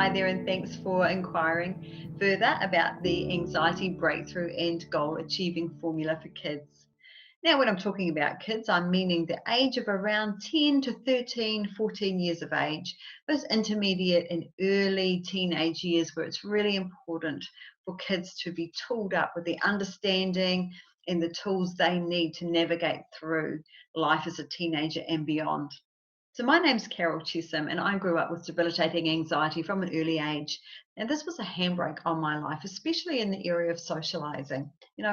Hi there, and thanks for inquiring further about the anxiety breakthrough and goal achieving formula for kids. Now, when I'm talking about kids, I'm meaning the age of around 10 to 13, 14 years of age, those intermediate and early teenage years where it's really important for kids to be tooled up with the understanding and the tools they need to navigate through life as a teenager and beyond. So my name's Carol Chessum, and I grew up with debilitating anxiety from an early age. And this was a handbrake on my life, especially in the area of socializing.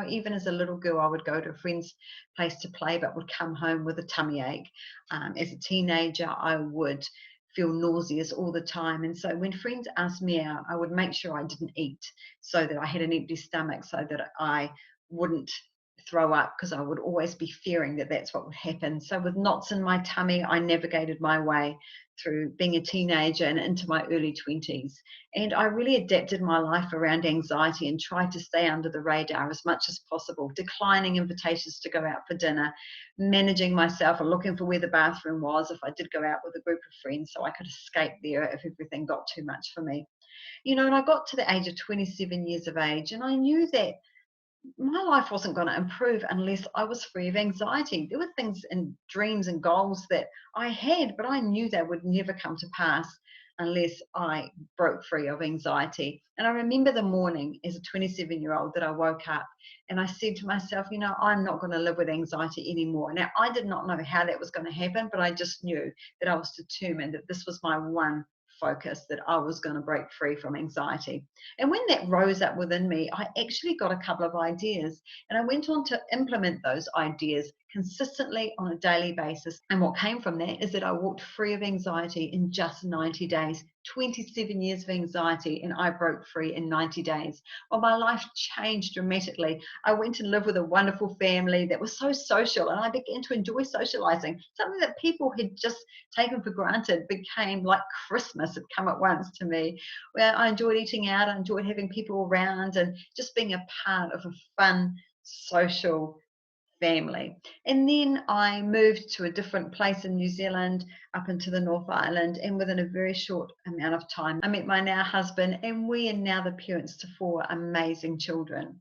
Even as a little girl, I would go to a friend's place to play, but would come home with a tummy ache. As a teenager, I would feel nauseous all the time. And so when friends asked me out, I would make sure I didn't eat so that I had an empty stomach so that I wouldn't throw up, because I would always be fearing that that's what would happen. So with knots in my tummy, I navigated my way through being a teenager and into my early 20s. And I really adapted my life around anxiety and tried to stay under the radar as much as possible, declining invitations to go out for dinner, managing myself and looking for where the bathroom was if I did go out with a group of friends so I could escape there if everything got too much for me. And I got to the age of 27 years of age, and I knew that my life wasn't going to improve unless I was free of anxiety. There were things and dreams and goals that I had, but I knew they would never come to pass unless I broke free of anxiety. And I remember the morning as a 27-year-old that I woke up and I said to myself, I'm not going to live with anxiety anymore. Now, I did not know how that was going to happen, but I just knew that I was determined that this was my one focus, that I was going to break free from anxiety. And when that rose up within me, I actually got a couple of ideas, and I went on to implement those ideas consistently on a daily basis. And what came from that is that I walked free of anxiety in just 90 days. 27 years of anxiety, and I broke free in 90 days. Well, my life changed dramatically. I went and lived with a wonderful family that was so social, and I began to enjoy socializing. Something that people had just taken for granted became like Christmas had come at once to me, where I enjoyed eating out, I enjoyed having people around, and just being a part of a fun, social family. And then I moved to a different place in New Zealand, up into the North Island, and within a very short amount of time, I met my now husband, and we are now the parents to 4 amazing children.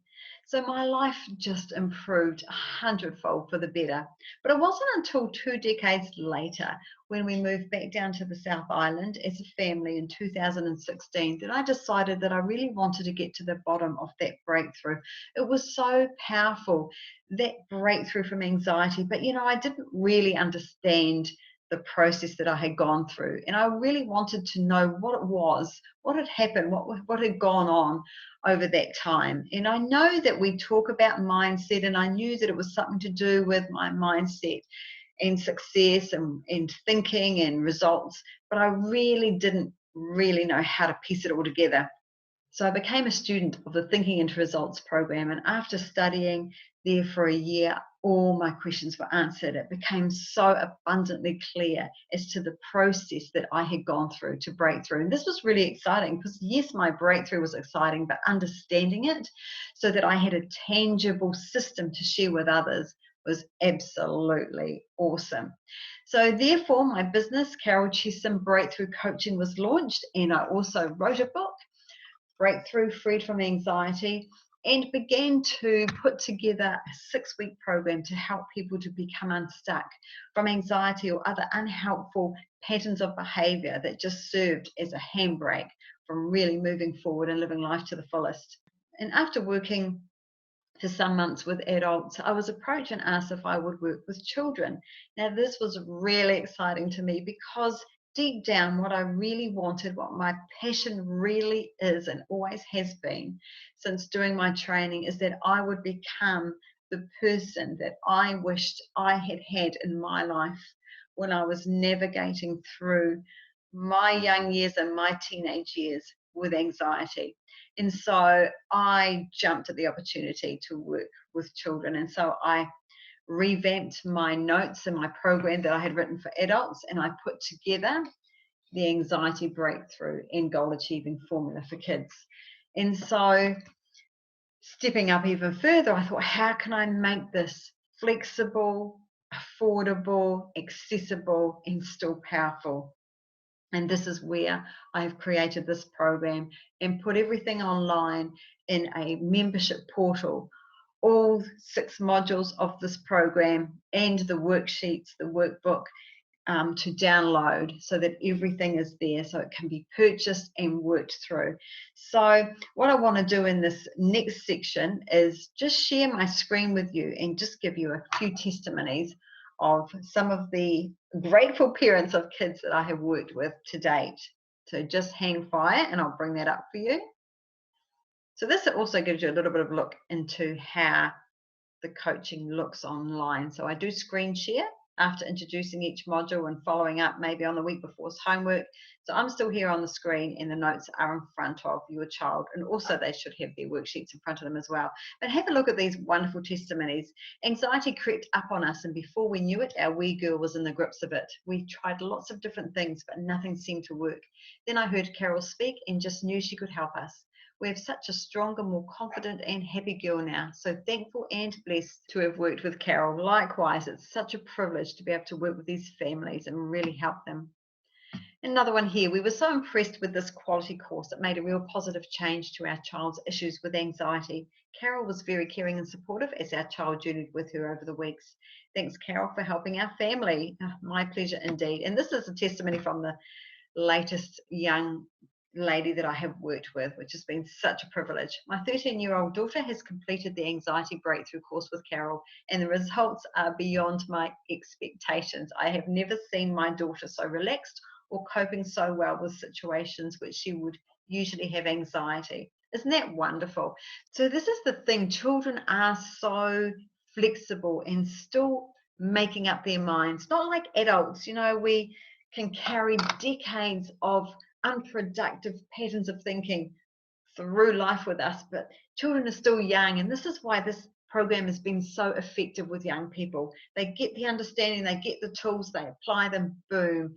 So my life just improved 100-fold for the better. But it wasn't until 2 decades later, when we moved back down to the South Island as a family in 2016, that I decided that I really wanted to get to the bottom of that breakthrough. It was so powerful, that breakthrough from anxiety. But I didn't really understand the process that I had gone through, and I really wanted to know what it was, what had happened, what had gone on over that time. And I know that we talk about mindset, and I knew that it was something to do with my mindset and success and thinking and results, but I really didn't really know how to piece it all together. So I became a student of the Thinking into Results program, and after studying there for a year, all my questions were answered. It became so abundantly clear as to the process that I had gone through to break through. And this was really exciting because, yes, my breakthrough was exciting, but understanding it so that I had a tangible system to share with others was absolutely awesome. So therefore, my business, Carol Chessum Breakthrough Coaching, was launched, and I also wrote a book, Breakthrough Freed from Anxiety, and began to put together a 6-week program to help people to become unstuck from anxiety or other unhelpful patterns of behavior that just served as a handbrake from really moving forward and living life to the fullest. And after working for some months with adults, I was approached and asked if I would work with children. Now, this was really exciting to me because deep down, what I really wanted, what my passion really is and always has been since doing my training, is that I would become the person that I wished I had had in my life when I was navigating through my young years and my teenage years with anxiety. And so I jumped at the opportunity to work with children. And so I revamped my notes and my program that I had written for adults, and I put together the anxiety breakthrough and goal achieving formula for kids. And so stepping up even further, I thought, how can I make this flexible, affordable, accessible, and still powerful? And this is where I've created this program and put everything online in a membership portal. All 6 modules of this program and the worksheets, the workbook, to download, so that everything is there, so it can be purchased and worked through. So what I want to do in this next section is just share my screen with you and just give you a few testimonies of some of the grateful parents of kids that I have worked with to date. So just hang fire and I'll bring that up for you. So this also gives you a little bit of a look into how the coaching looks online. So I do screen share after introducing each module and following up maybe on the week before's homework. So I'm still here on the screen and the notes are in front of your child, and also they should have their worksheets in front of them as well. But have a look at these wonderful testimonies. Anxiety crept up on us, and before we knew it, our wee girl was in the grips of it. We tried lots of different things, but nothing seemed to work. Then I heard Carol speak and just knew she could help us. We have such a stronger, more confident and happy girl now. So thankful and blessed to have worked with Carol. Likewise, it's such a privilege to be able to work with these families and really help them. Another one here. We were so impressed with this quality course. It made a real positive change to our child's issues with anxiety. Carol was very caring and supportive as our child journeyed with her over the weeks. Thanks, Carol, for helping our family. Oh, my pleasure indeed. And this is a testimony from the latest young lady that I have worked with, which has been such a privilege. My 13-year-old daughter has completed the anxiety breakthrough course with Carol, and the results are beyond my expectations. I have never seen my daughter so relaxed or coping so well with situations which she would usually have anxiety. Isn't that wonderful? So this is the thing, children are so flexible and still making up their minds, not like adults. We can carry decades of unproductive patterns of thinking through life with us, but children are still young, and this is why this program has been so effective with young people. They get the understanding, they get the tools, they apply them, boom,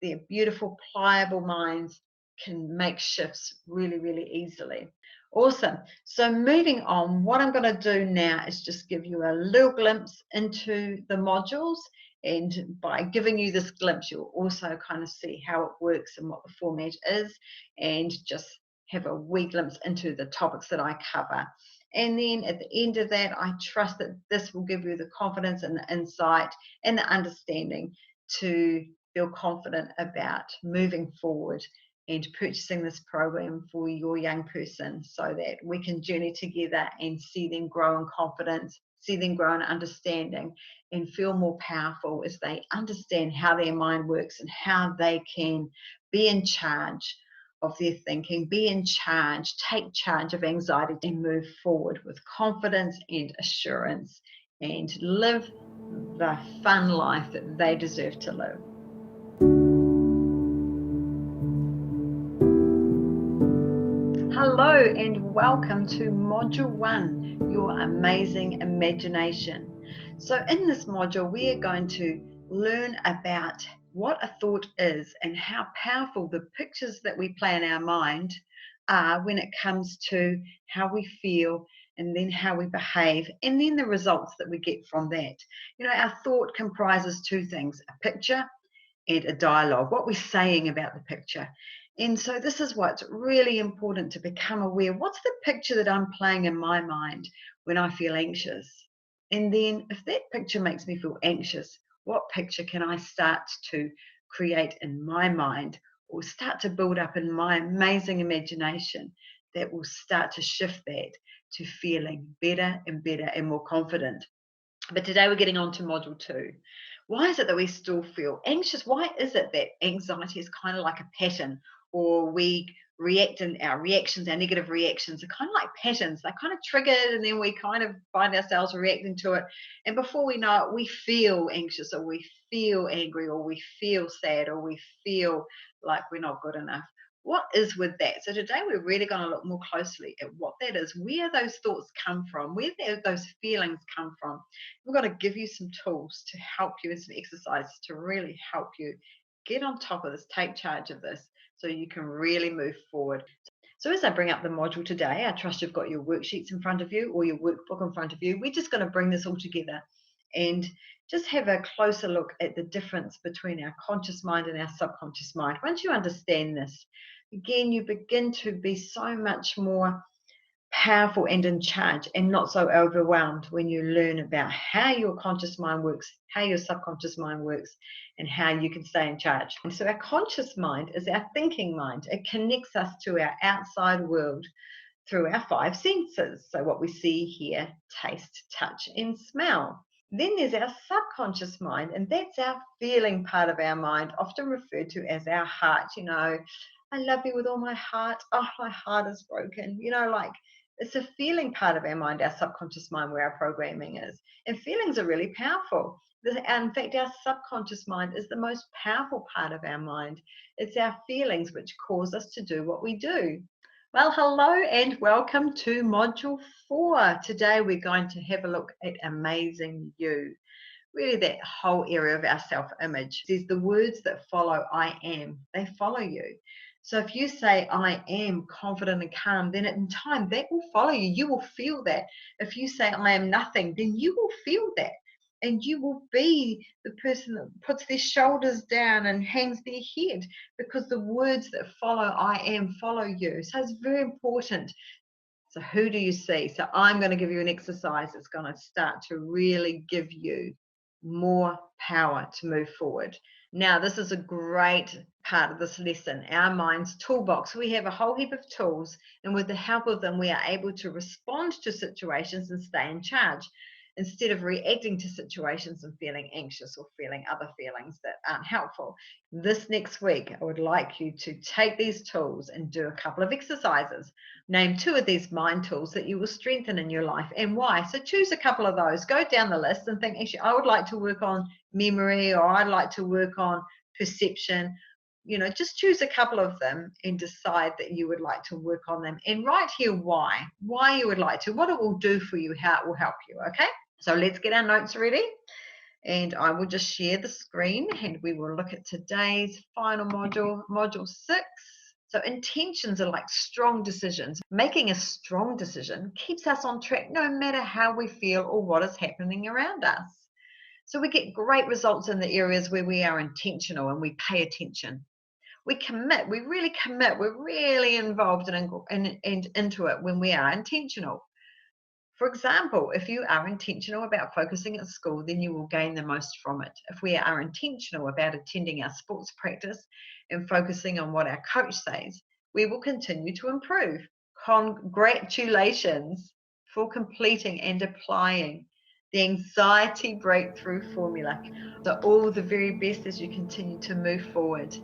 their beautiful pliable minds can make shifts really, really easily. Awesome. So moving on, what I'm going to do now is just give you a little glimpse into the modules, and by giving you this glimpse, you'll also kind of see how it works and what the format is, and just have a wee glimpse into the topics that I cover. And then at the end of that, I trust that this will give you the confidence and the insight and the understanding to feel confident about moving forward and purchasing this program for your young person, so that we can journey together and see them grow in confidence, see them grow in understanding, and feel more powerful as they understand how their mind works and how they can be in charge of their thinking, be in charge, take charge of anxiety, and move forward with confidence and assurance and live the fun life that they deserve to live. Hello and welcome to Module 1, Your Amazing Imagination. So in this module, we are going to learn about what a thought is and how powerful the pictures that we play in our mind are when it comes to how we feel and then how we behave, and then the results that we get from that. Our thought comprises 2 things, a picture and a dialogue, what we're saying about the picture. And so this is why it's really important to become aware. What's the picture that I'm playing in my mind when I feel anxious? And then if that picture makes me feel anxious, what picture can I start to create in my mind or start to build up in my amazing imagination that will start to shift that to feeling better and better and more confident? But today we're getting on to module 2. Why is it that we still feel anxious? Why is it that anxiety is kind of like a pattern, or we react, and our reactions, our negative reactions are kind of like patterns? They're kind of triggered and then we kind of find ourselves reacting to it. And before we know it, we feel anxious, or we feel angry, or we feel sad, or we feel like we're not good enough. What is with that? So today we're really going to look more closely at what that is, where those thoughts come from, where those feelings come from. We're going to give you some tools to help you, and some exercises to really help you get on top of this, take charge of this, so you can really move forward. So as I bring up the module today, I trust you've got your worksheets in front of you or your workbook in front of you. We're just going to bring this all together and just have a closer look at the difference between our conscious mind and our subconscious mind. Once you understand this, again, you begin to be so much more powerful and in charge and not so overwhelmed when you learn about how your conscious mind works, how your subconscious mind works, and how you can stay in charge. And so our conscious mind is our thinking mind. It connects us to our outside world through our five senses. So what we see, hear, taste, touch, and smell. Then there's our subconscious mind, and that's our feeling part of our mind, often referred to as our heart. I love you with all my heart. Oh, my heart is broken. Like it's a feeling part of our mind, our subconscious mind, where our programming is. And feelings are really powerful. In fact, our subconscious mind is the most powerful part of our mind. It's our feelings which cause us to do what we do. Well, hello and welcome to Module 4. Today we're going to have a look at amazing you. Really that whole area of our self-image. There's the words that follow I am. They follow you. So if you say I am confident and calm, then in time that will follow you. You will feel that. If you say I am nothing, then you will feel that. And you will be the person that puts their shoulders down and hangs their head, because the words that follow I am follow you. So it's very important. So who do you see? So I'm going to give you an exercise that's going to start to really give you more power to move forward. Now, this is a great part of this lesson, our mind's toolbox. We have a whole heap of tools, and with the help of them, we are able to respond to situations and stay in charge, instead of reacting to situations and feeling anxious or feeling other feelings that aren't helpful. This next week, I would like you to take these tools and do a couple of exercises. Name 2 of these mind tools that you will strengthen in your life and why. So choose a couple of those, go down the list and think, actually, I would like to work on memory, or I'd like to work on perception. Just choose a couple of them and decide that you would like to work on them, and write here why you would like to, what it will do for you, how it will help you. Okay, so let's get our notes ready, and I will just share the screen and we will look at today's final module, module 6. So intentions are like strong decisions. Making a strong decision keeps us on track no matter how we feel or what is happening around us. So we get great results in the areas where we are intentional and we pay attention. We commit, we really commit, we're really involved and into it when we are intentional. For example, if you are intentional about focusing at school, then you will gain the most from it. If we are intentional about attending our sports practice and focusing on what our coach says, we will continue to improve. Congratulations for completing and applying the anxiety breakthrough formula. So all the very best as you continue to move forward.